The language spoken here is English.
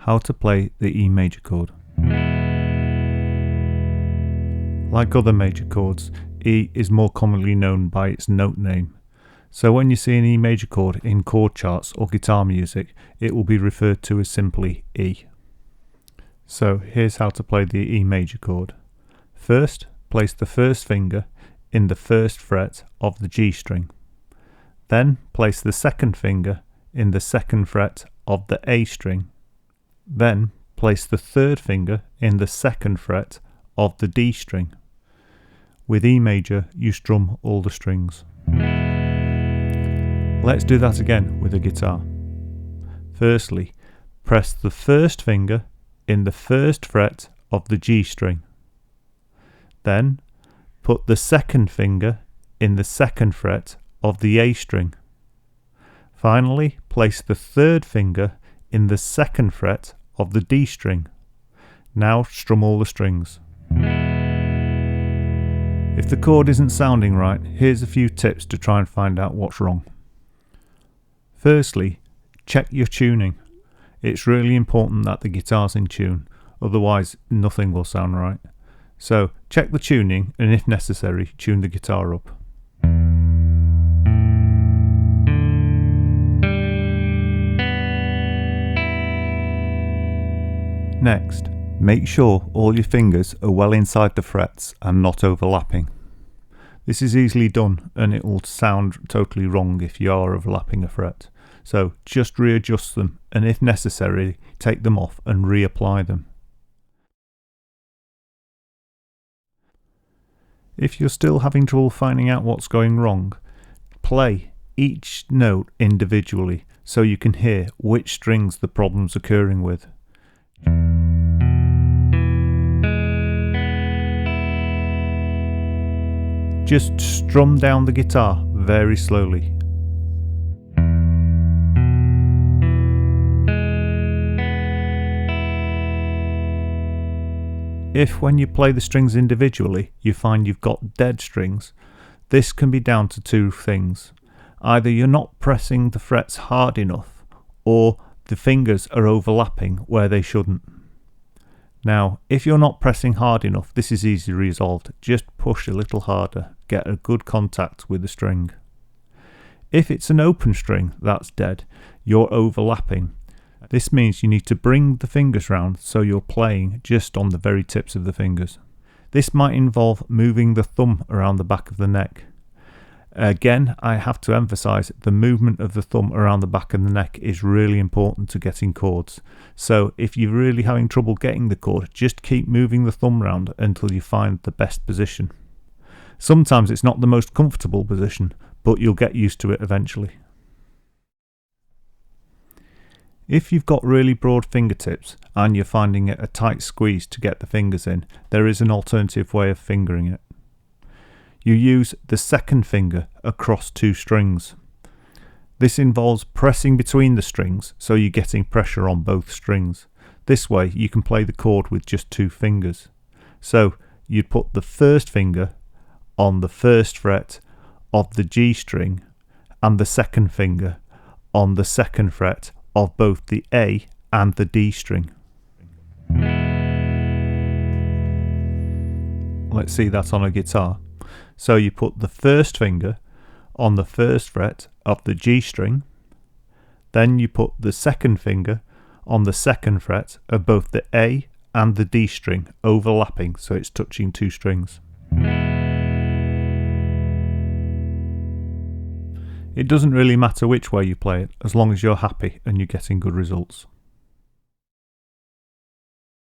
how to play the E major chord. Like other major chords, E is more commonly known by its note name. So when you see an E major chord in chord charts or guitar music, it will be referred to as simply E. So here's how to play the E major chord. First, place the first finger in the first fret of the G string. Then place the second finger in the second fret of the A string. Then place the third finger in the second fret of the D string. With E major, you strum all the strings. Let's do that again with a guitar. Firstly, press the first finger in the first fret of the G string. Then put the second finger in the second fret of the A string. Finally, place the third finger in the second fret of the D string. Now strum all the strings. If the chord isn't sounding right, here's a few tips to try and find out what's wrong. Firstly, check your tuning. It's really important that the guitar's in tune, otherwise nothing will sound right. So check the tuning and if necessary, tune the guitar up. Next, make sure all your fingers are well inside the frets and not overlapping. This is easily done and it will sound totally wrong if you are overlapping a fret. So just readjust them and if necessary, take them off and reapply them. If you're still having trouble finding out what's going wrong, play each note individually so you can hear which strings the problem's occurring with. Just strum down the guitar very slowly. If when you play the strings individually you find you've got dead strings, this can be down to two things. Either you're not pressing the frets hard enough or the fingers are overlapping where they shouldn't. Now, if you're not pressing hard enough, this is easily resolved. Just push a little harder, get a good contact with the string. If it's an open string that's dead, you're overlapping. This means you need to bring the fingers round so you're playing just on the very tips of the fingers. This might involve moving the thumb around the back of the neck. Again, I have to emphasize the movement of the thumb around the back of the neck is really important to getting chords. So if you're really having trouble getting the chord, just keep moving the thumb around until you find the best position. Sometimes it's not the most comfortable position, but you'll get used to it eventually. If you've got really broad fingertips and you're finding it a tight squeeze to get the fingers in, there is an alternative way of fingering it. You use the second finger across two strings. This involves pressing between the strings so you're getting pressure on both strings. This way you can play the chord with just two fingers. So you'd put the first finger on the first fret of the G string and the second finger on the second fret of both the A and the D string. Let's see that on a guitar. So you put the first finger on the first fret of the G string, then you put the second finger on the second fret of both the A and the D string, overlapping so it's touching two strings. It doesn't really matter which way you play it, as long as you're happy and you're getting good results.